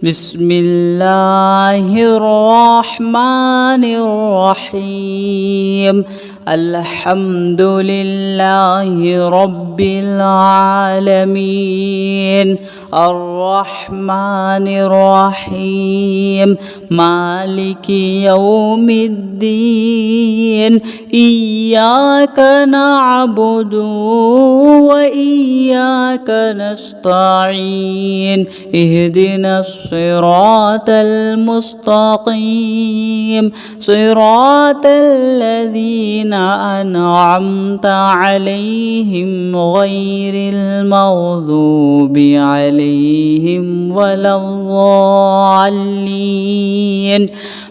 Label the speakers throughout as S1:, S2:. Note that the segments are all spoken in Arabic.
S1: بسم الله الرحمن الرحيم. الحمد لله رب العالمين الرحمن الرحيم مالك يوم الدين. إياك نعبد وإياك نستعين. اهدنا الصراط المستقيم صراط الذين أنعمت عليهم غير المغضوب عليهم ولا الضالين.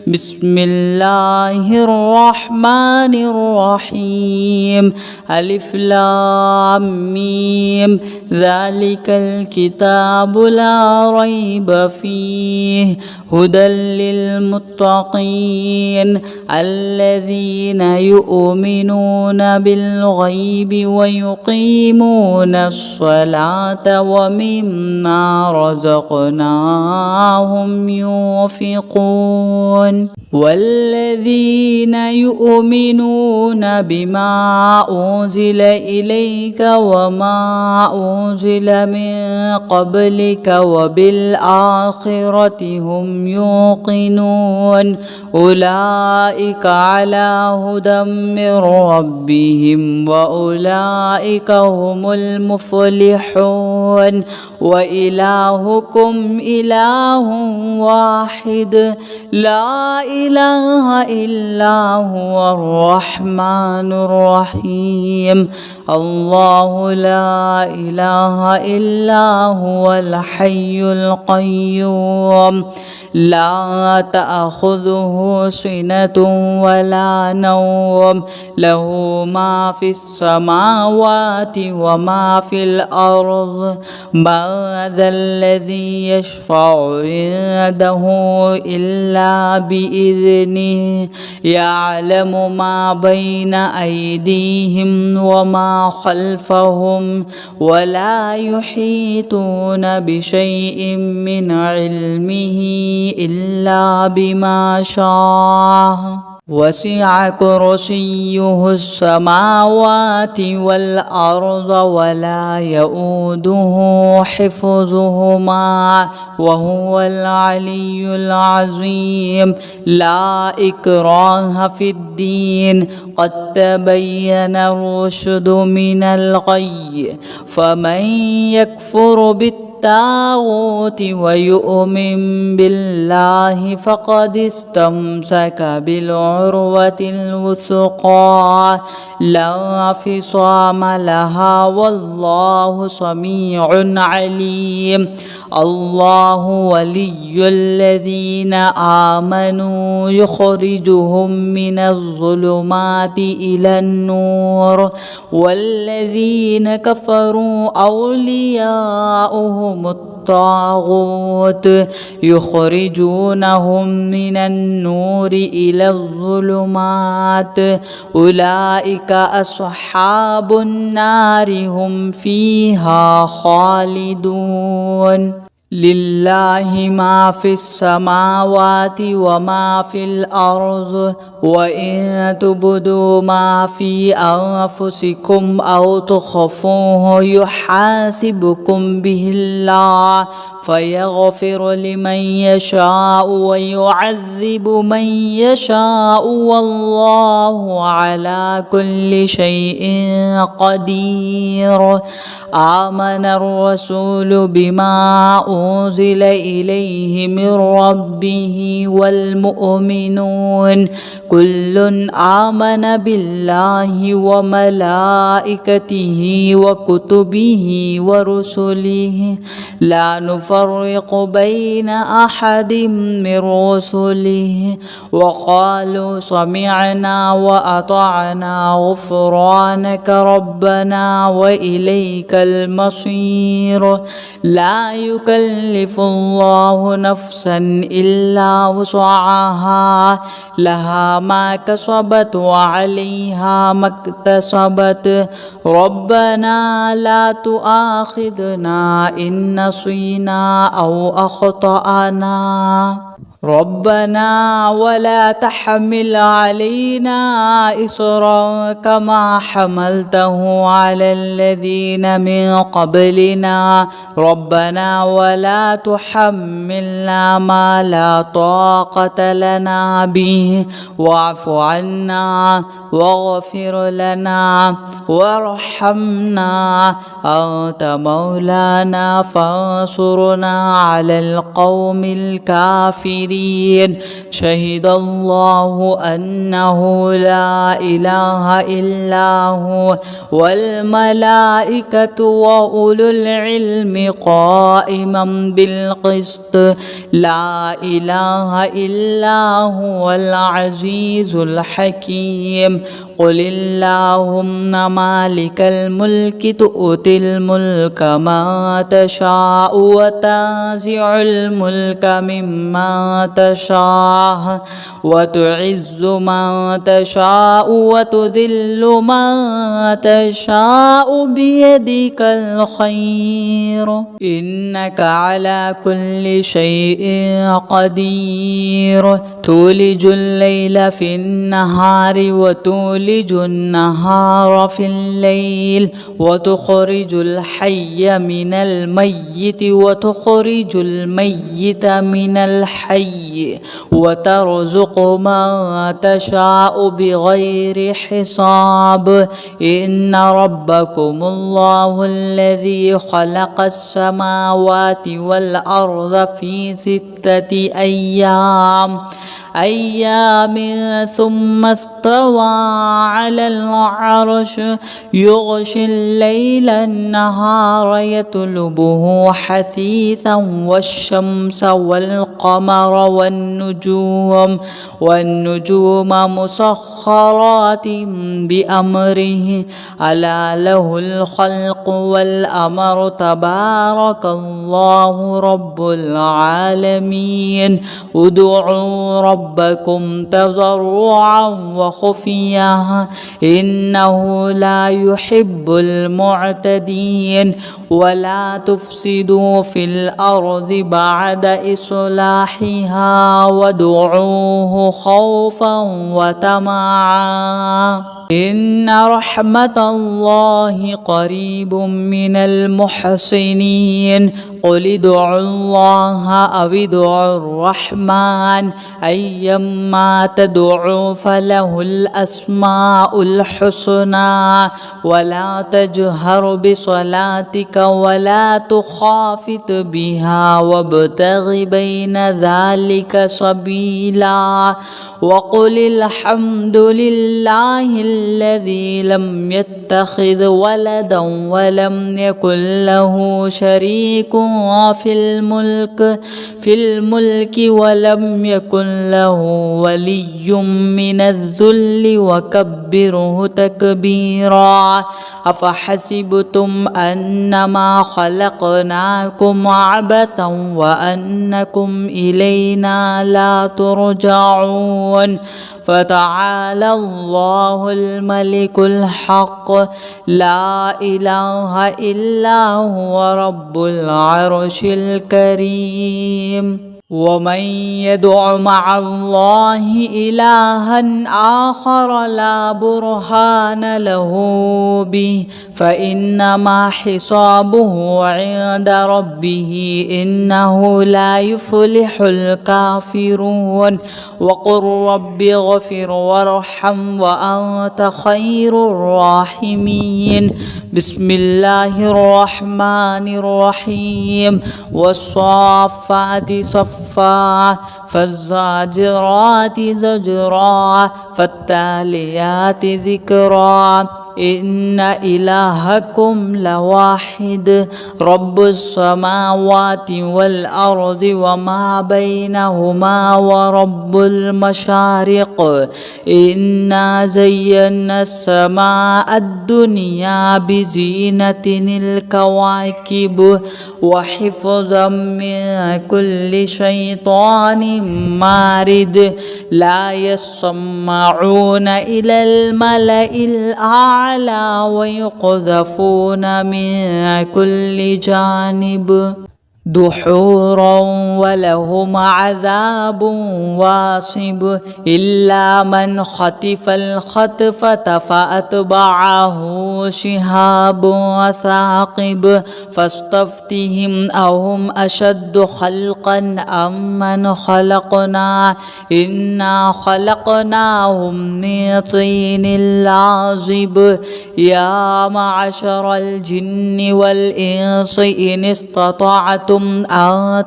S1: بسم الله الرحمن الرحيم. ألف لام ميم. ذلك الكتاب لا ريب فيه هدى للمتقين الذين يؤمنون بالغيب ويقيمون الصلاة ومما رزقناهم ينفقون. والذين يؤمنون بما أنزل إليك وما أنزل من قبلك وبالآخرة هم يوقنون. أولئك على هدى من ربهم وأولئك هم المفلحون. وإلهكم إله واحد لا إله إلا هو الرحمن الرحيم. الله لا إله إلا هو الحي القيوم لا تأخذه سنة ولا نوم له ما في السماوات وما في الأرض. من ذا الذي يشفع عنده إلا بإذنه. يعلم ما بين أيديهم وما خلفهم ولا يحيطون بشيء من علمه إلا بما شاء. وسع كرسيه السماوات والأرض ولا يؤوده حفظهما وهو العلي العظيم. لا إكراه في الدين قد تبين الرشد من الغي. فمن يكفر بالطاغوت ويؤمن بالله فقد استمسك بالعروة الوثقى لا انفصام لها والله سميع عليم. الله ولي الذين آمنوا يخرجهم من الظلمات إلى النور والذين كفروا أولياؤهم الطاغوت يخرجونهم من النور إلى الظلمات. أولئك أصحاب النار هم فيها خالدون. لله ما في السماوات وما في الأرض. وإن تبدوا ما في أنفسكم أو تخفوه يحاسبكم به الله فيغفر لمن يشاء ويعذب من يشاء والله على كل شيء قدير. آمن الرسول بما أنزل إليه من ربه والمؤمنون كل آمن بالله وملائكته وكتبه ورسله لا نفرق بين أحد من رسله وقالوا سمعنا وأطعنا غفرانك ربنا وإليك المصير. لا يكلف يكلف الله نفسا إلا وسعها لها ما كسبت وعليها ما اكتسبت ربنا لا تؤاخذنا إن نسينا أو أخطأنا ربنا ولا تحمل علينا إصرا كما حملته على الذين من قبلنا ربنا ولا تحملنا ما لا طاقة لنا به واعف عنا واغفر لنا وارحمنا أنت مولانا فانصرنا على القوم الكافرين شهد الله أنه لا إله إلا هو والملائكة وأولو العلم قائما بالقسط لا إله إلا هو العزيز الحكيم قل اللهم مالك الملك تؤتي الملك ما تشاء وتنزع الملك ممن تشاء وتعز من تشاء وتذل من تشاء بيدك الخير إنك على كل شيء قدير تولج الليل في النهار وتولج النهار في الليل وتخرج الحي من الميت وتخرج الميت من الحي وترزق من تشاء بغير حساب إن ربكم الله الذي خلق السماوات والأرض في 6 أيام ثم استوى على العرش يغشي الليل النهار يطلبه حثيثا والشمس والقمر والنجوم مسخرات بأمره ألا له الخلق والأمر تبارك الله رب العالمين ادعوا ربكم تضرعا وخفيا إنه لا يحب المعتدين ولا تفسدوا في الأرض بعد إصلاحها وادعوه خوفا وطمعا إن رحمة الله قريب من المحسنين قل ادعوا الله أو ادعوا الرحمن أيما تدعوا فله الأسماء الحسنى ولا تجهر بصلاتك ولا تخافت بها وابتغ بين ذلك سبيلا وقل الحمد لله الذي لم يتخذ ولدا ولم يكن له شريك في الملك ولم يكن له ولي من الذل وكبره تكبيرا أفحسبتم أنما خلقناكم عبثا وأنكم إلينا لا ترجعون فتعالى الله الملك الحق لا إله إلا هو رب العرش الكريم ومن يدع مع الله إلها آخر لا برهان له به فإنما حسابه عند ربه إنه لا يفلح الكافرون وقل رب اغفر وارحم وأنت خير الراحمين بسم الله الرحمن الرحيم والصافات صفا فالزاجرات زجرا فالتاليات ذكرا إن إلهكم لواحد رب السماوات والأرض وما بينهما ورب المشارق إنا زينا السماء الدنيا بزينة الكواكب وحفظا من كل شيطان مارد لا يسمعون إلى الملأ الأعلى ويقذفون من كل جانب دحورا ولهم عذاب واصب إلا من خطف الخطفة فأتبعه شهاب ثاقب فاستفتهم أهم أشد خلقا أم من خلقنا إنا خلقناهم من طين لازب يا معشر الجن والإنس إن استطعتم أن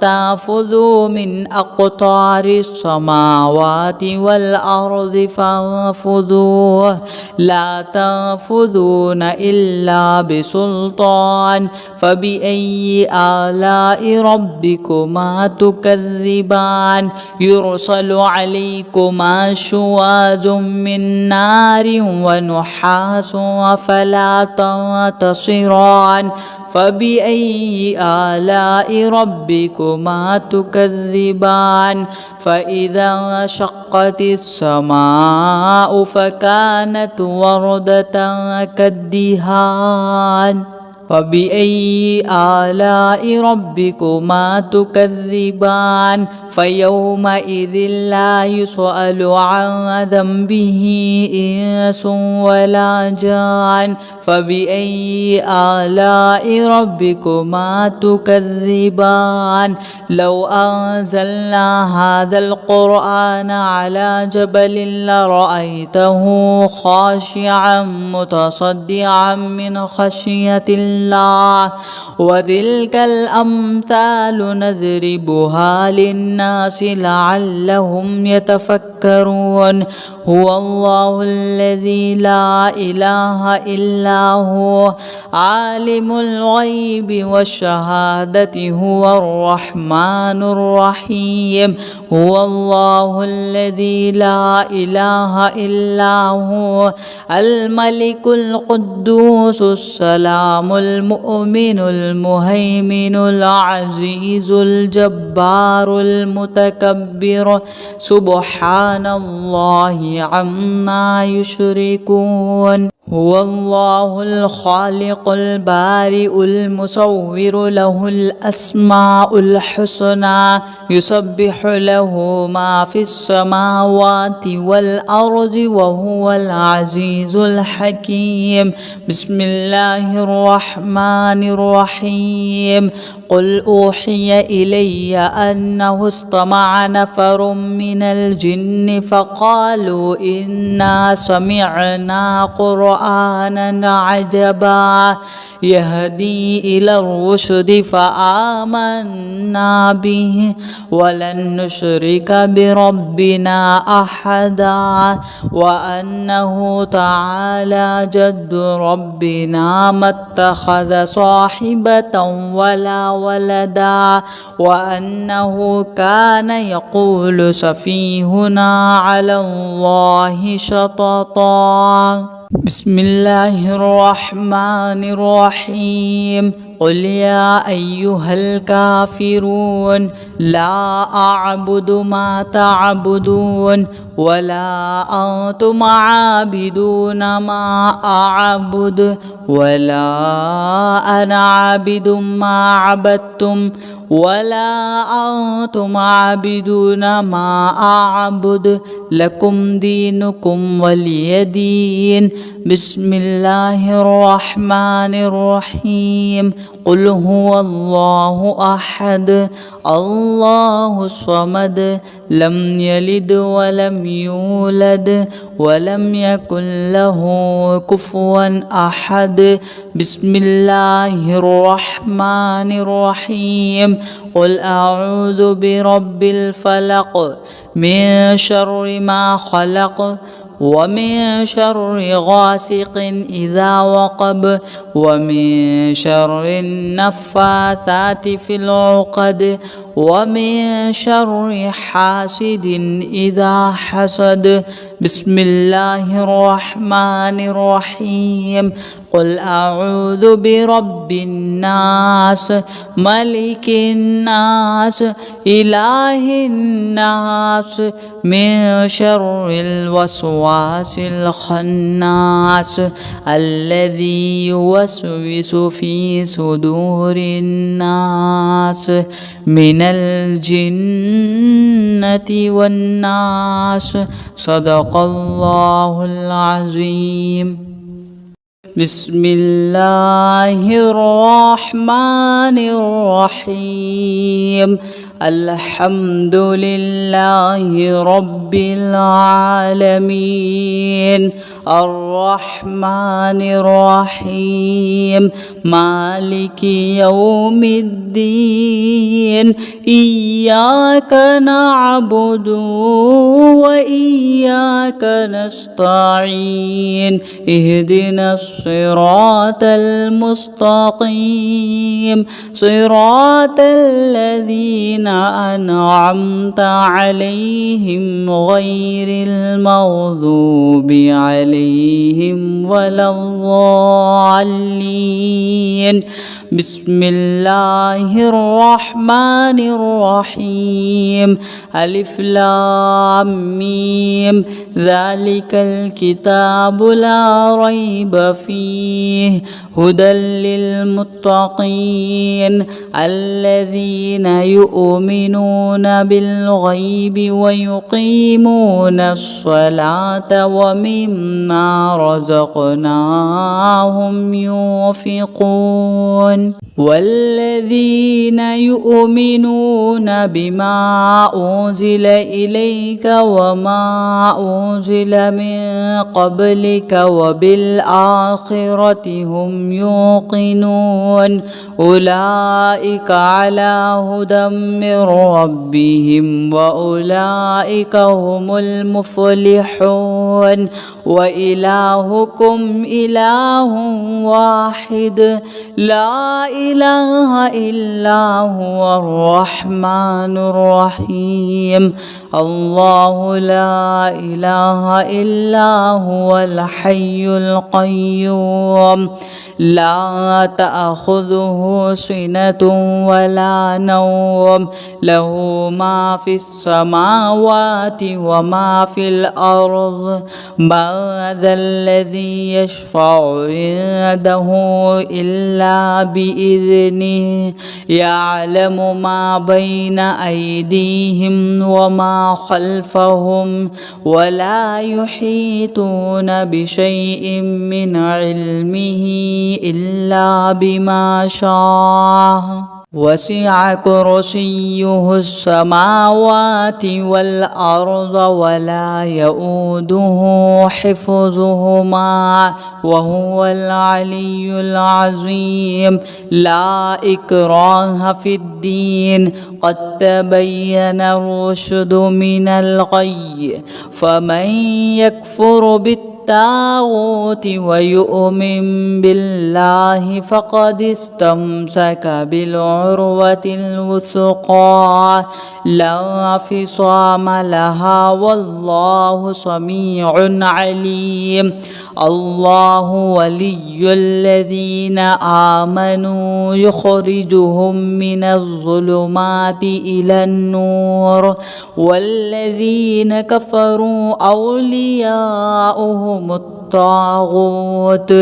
S1: تنفذوا من أقطار السماوات والأرض فانفذوا لا تنفذون إلا بسلطان فبأي آلاء ربكما تكذبان يرسل عليكما شواظ من نار ونحاس فلا تنتصران فبأي آلاء ربكما تكذبان فإذا انشقت السماء فكانت وردة كالدهان فبأي آلاء ربكما تكذبان فيومئذ لا يسأل عن ذنبه إنس ولا جان فبأي آلاء ربكما تكذبان لو أنزلنا هذا القرآن على جبل لرأيته خاشعا متصدعا من خشية الله وتلك الأمثال نضربها للناس لعلهم يتفكرون هو الله الذي لا إله إلا هو عالم الغيب والشهادة هو الرحمن الرحيم هو الله الذي لا إله إلا هو الملك القدوس السلام المؤمن المهيمن العزيز الجبار المتكبر سبحان الله عما يشركون هو الله الخالق البارئ المصور له الأسماء الحسنى يسبح له ما في السماوات والأرض وهو العزيز الحكيم بسم الله الرحمن الرحيم قل أوحي إلي أنه استمع نفر من الجن فقالوا إنا سمعنا قرآنا عجبا يهدي إلى الرشد فآمنا به ولن نشرك بربنا أحدا وأنه تعالى جد ربنا ما اتخذ صاحبة ولا ولدا وأنه كان يقول سفيهنا على الله شططا بسم الله الرحمن الرحيم قل يا أيها الكافرون لا أعبد ما تعبدون ولا أنتم عابدون ما أعبد ولا أنا عابد ما عبدتم ولا أنتم عابدون ما أعبد لكم دينكم ولي دين بسم الله الرحمن الرحيم قل هو الله أحد الله الصمد لم يلد ولم يولد ولم يكن له كفوا أحد بسم الله الرحمن الرحيم قل أعوذ برب الفلق من شر ما خلق ومن شر غاسق إذا وقب ومن شر النفاثات في العقد ومن شر حاسد إذا حسد. بسم الله الرحمن الرحيم. قل أعوذ برب الناس ملك الناس إله الناس من شر الوسواس الخناس الذي يوسوس في صدور الناس من الجنة والناس. صدق الله العظيم. بسم الله الرحمن الرحيم. الحمد لله رب العالمين الرحمن الرحيم مالك يوم الدين. إياك نعبد وإياك نستعين. اهدنا الصراط المستقيم صراط الذين أنعمت عليهم غير المغضوب عليهم ولا الضالين. بسم الله الرحمن الرحيم. ألف لام ميم. ذلك الكتاب لا ريب فيه هدى للمتقين الذين يؤمنون بالغيب ويقيمون الصلاة ومما رزقناهم ينفقون. والذين يؤمنون بما أنزل إليك وما أنزل من قبلك وبالآخرة هم يوقنون. أولئك على هدى من ربهم وأولئك هم المفلحون. وإلهكم إله واحد لا إله إلا هو الرحمن الرحيم. الله لا إله إلا هو الحي القيوم لا تأخذه سنة ولا نوم له ما في السماوات وما في الأرض. من ذا الذي يشفع عنده إلا بإذنه. يعلم ما بين أيديهم وما خلفهم ولا يحيطون بشيء من علمه إلا بما شاء. وسع كرسيه السماوات والأرض ولا يؤوده حفظهما وهو العلي العظيم. لا إكراه في الدين قد تبين الرشد من الغي. فمن يكفر بالطاغوت ويؤمن بالله فقد استمسك بالعروة الوثقى لا انفصام لها والله سميع عليم. الله ولي الذين آمنوا يخرجهم من الظلمات إلى النور والذين كفروا أولياؤهم الطاغوت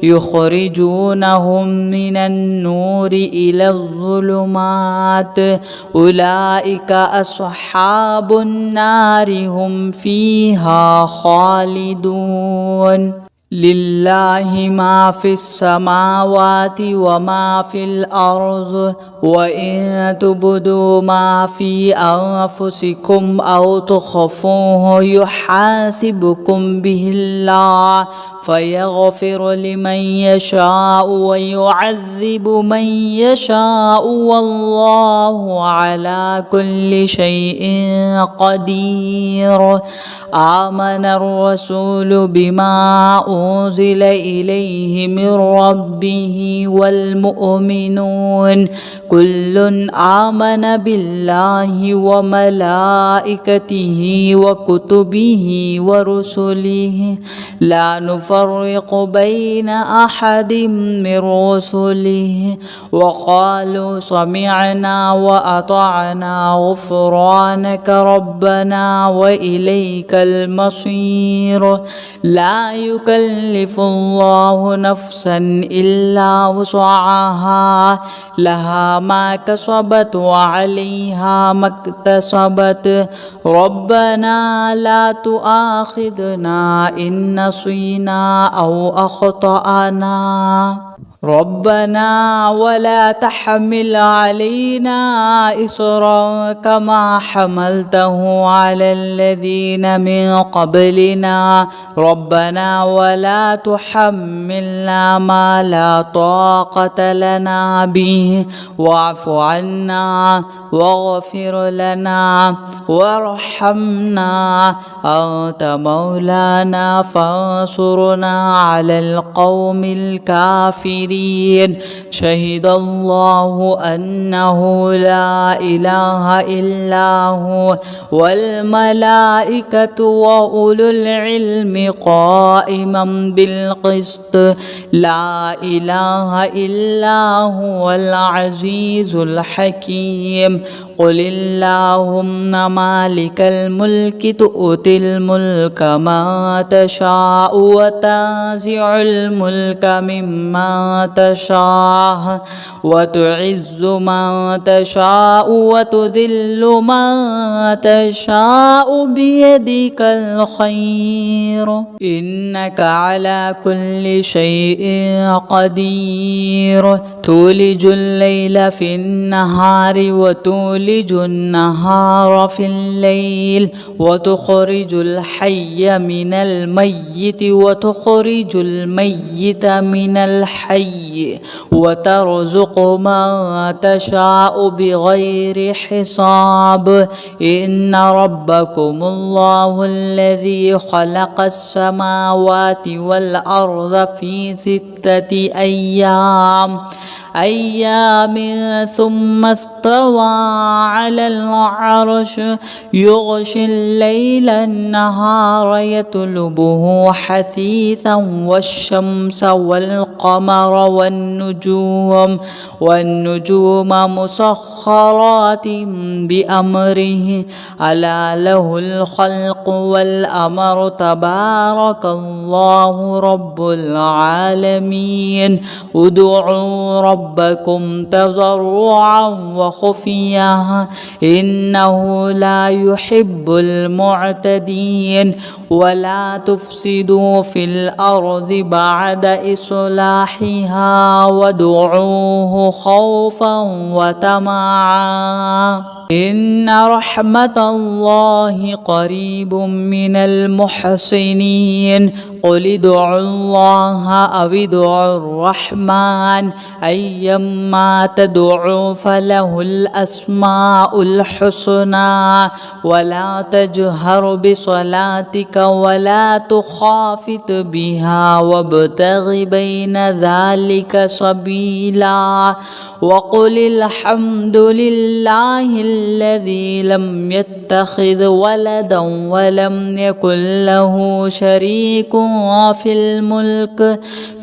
S1: يخرجونهم من النور إلى الظلمات. أولئك أصحاب النار هم فيها خالدون. لله ما في السماوات وما في الأرض وإن تبدوا ما في أنفسكم أو تخفوه يحاسبكم به الله فيغفر لمن يشاء ويعذب من يشاء والله على كل شيء قدير. آمن الرسول بما أنزل إليه من ربه والمؤمنون كل آمن بالله وملائكته وكتبه ورسله لا نفرق بين أحد من رسله وقالوا سمعنا وأطعنا غفرانك ربنا وإليك المصير. لا يكلف الله نفسا إلا وسعها لها ما كسبت وعليها ما اكتسبت ربنا لا تؤاخذنا إن نسينا أو أخطأنا ربنا ولا تحمل علينا إصرا كما حملته على الذين من قبلنا ربنا ولا تحملنا ما لا طاقة لنا به واعف عنا واغفر لنا وارحمنا أنت مولانا فانصرنا على القوم الكافرين. شهد الله أنه لا إله إلا هو والملائكة وأولو العلم قائما بالقسط لا إله إلا هو العزيز الحكيم. قل اللهم مالك الملك تؤتي الملك ما تشاء وتنزع الملك ممن تشاء وتعز من تشاء وتذل من تشاء بيدك الخير إنك على كل شيء قدير. تولج الليل في النهار وتولج النهار في الليل وتخرج الحي من الميت وتخرج الميت من الحي وترزق من تشاء بغير حساب. إن ربكم الله الذي خلق السماوات والأرض في 6 أيام ثم استوى على العرش يغشي الليل النهار يطلبه حثيثا والشمس والقمر والنجوم مسخرات بأمره ألا له الخلق والأمر تبارك الله رب العالمين. ادعوا ربكم تضرعا وخفيا إنه لا يحب المعتدين. ولا تفسدوا في الأرض بعد إصلاحها وادعوه خوفا وطمعا إن رحمة الله قريب من المحسنين. قل ادعوا الله أو ادعوا الرحمن أيما تدعوا فله الأسماء الحسنى. ولا تجهر بصلاتك ولا تخافت بها وابتغ بين ذلك سبيلا. وقل الحمد لله الذي لم يتخذ ولدا ولم يكن له شريك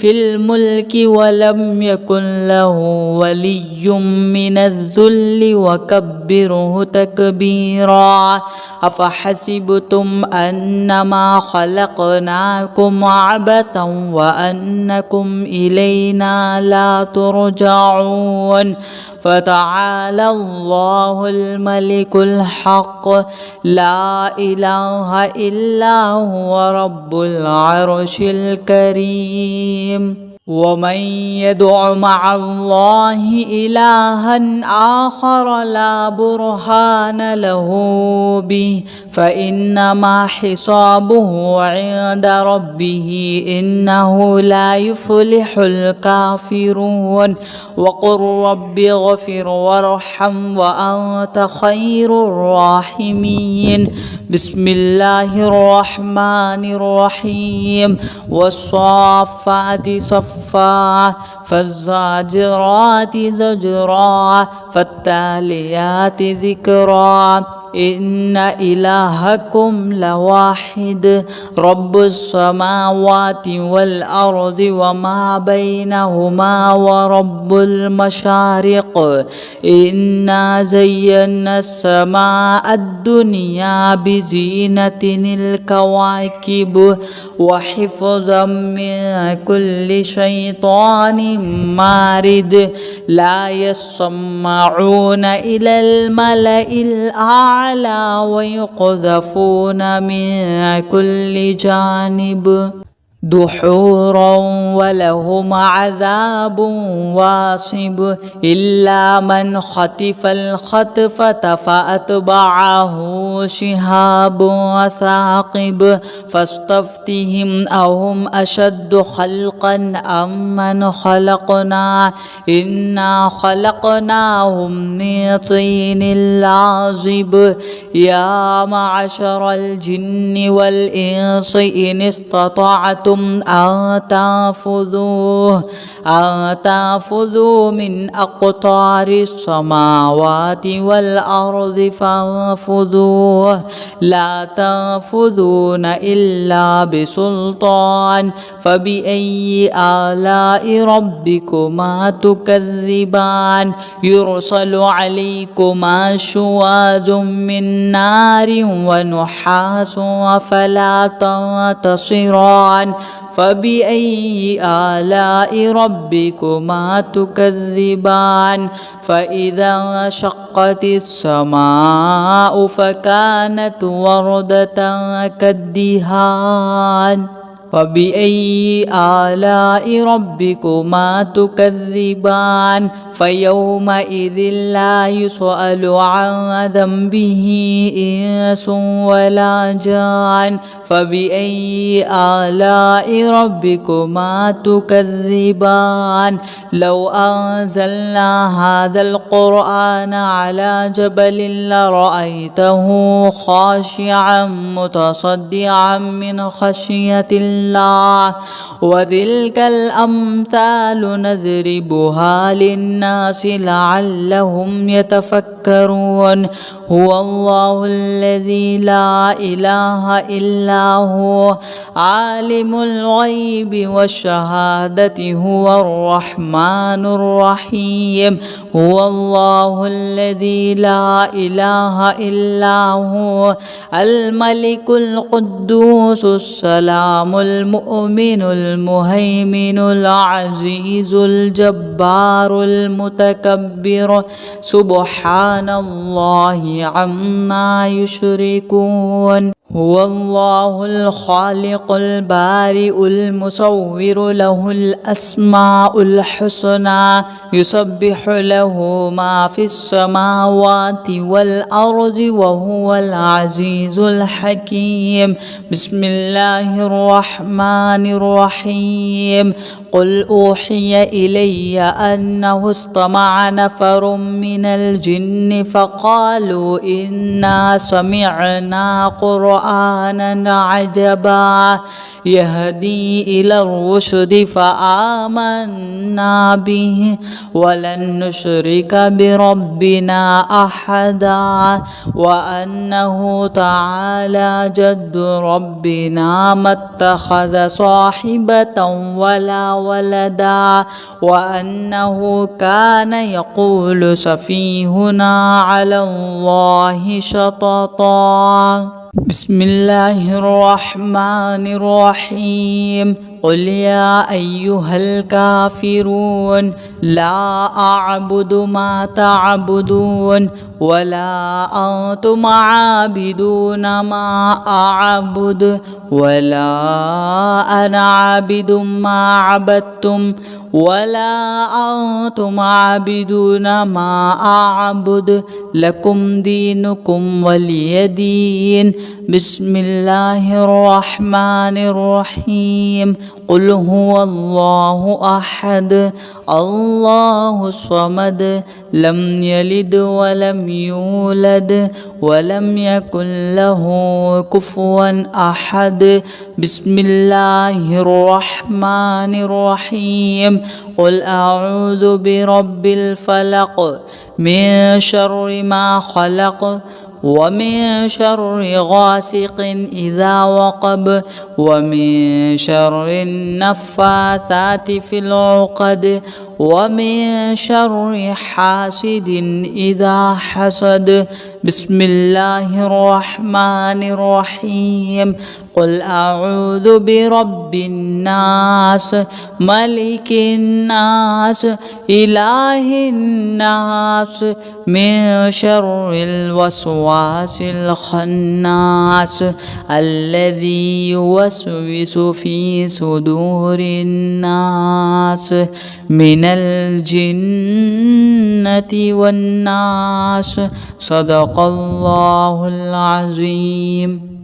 S1: في الملك ولم يكن له ولي من الذل وكبره تكبيرا. أفحسبتم أنما خلقناكم عبثا وأنكم إلينا لا ترجعون فتعالى الله الملك الحق لا إله إلا هو رب العرش الكريم. ومن يدع مع الله إلها آخر لا برهان له به فإنما حسابه عند ربه إنه لا يفلح الكافرون. وقل رب اغفر وارحم وأنت خير الراحمين. بسم الله الرحمن الرحيم. والصافات صفا فالزاجرات زجرا فالتاليات ذكرا إن إلهكم لواحد رب السماوات والأرض وما بينهما ورب المشارق. إنا زينا السماء الدنيا بزينة الكواكب وحفظا من كل شيطان مارد لا يسمعون إلى الملأ الأعلى ويقذفون من كل جانب دحورا ولهم عذاب واصب إلا من خطف الخطفة فأتبعه شهاب ثاقب فاستفتهم أهم أشد خلقا أم من خلقنا إنا خلقناهم من طين لازب. يا معشر الجن والإنس إن استطعتم أن تنفذوا من أقطار السماوات والأرض فانفذوا لا تنفذون إلا بسلطان. فبأي آلاء ربكما تكذبان يرسل عليكما شواظ من نار ونحاس فلا تنتصران. فبأي آلاء ربكما تكذبان. فإذا انشقت السماء فكانت وردة كالدهان. فبأي آلاء ربكما تكذبان. فيومئذ لا يسأل عن ذنبه إنس ولا جان. فبأي آلاء ربكما تكذبان. لو أنزلنا هذا القرآن على جبل لرأيته خاشعا متصدعا من خشية الله. وتلك الأمثال نضربها للناس لعلهم يتفكرون. هو الله الذي لا إله إلا هو عالم الغيب والشهادة هو الرحمن الرحيم. هو الله الذي لا إله إلا هو الملك القدوس السلام المؤمن المهيمن العزيز الجبار المتكبر سبحان الله عما يشركون. هو الله الخالق البارئ المصور له الأسماء الحسنى يسبح له ما في السماوات والأرض وهو العزيز الحكيم. بسم الله الرحمن الرحيم. قل أوحي إلي أنه استمع نفر من الجن فقالوا إنا سمعنا قرآنا عجبا يهدي إلى الرشد فآمنا به ولن نشرك بربنا أحدا. وأنه تعالى جد ربنا ما اتخذ صاحبة ولا ولدا. وأنه كان يقول سفيهنا على الله شططا. بسم الله الرحمن الرحيم. قل يا أيها الكافرون لا أعبد ما تعبدون ولا أنتم عابدون ما أعبد ولا أنا عابد ما عبدتم ولا أنتم عابدون ما أعبد لكم دينكم ولي دين. بسم الله الرحمن الرحيم. قل هو الله أحد الله الصمد لم يلد ولم يولد ولم يكن له كفوا أحد. بسم الله الرحمن الرحيم. قل أعوذ برب الفلق من شر ما خلق ومن شر غاسق إذا وقب ومن شر النفاثات في العقد ومن شر حاسد إذا حسد. بسم الله الرحمن الرحيم. قل أعوذ برب الناس ملك الناس إله الناس من شر الوسواس الخناس الذي يوسوس في صدور الناس من الجنة والناس. صدق الله العظيم.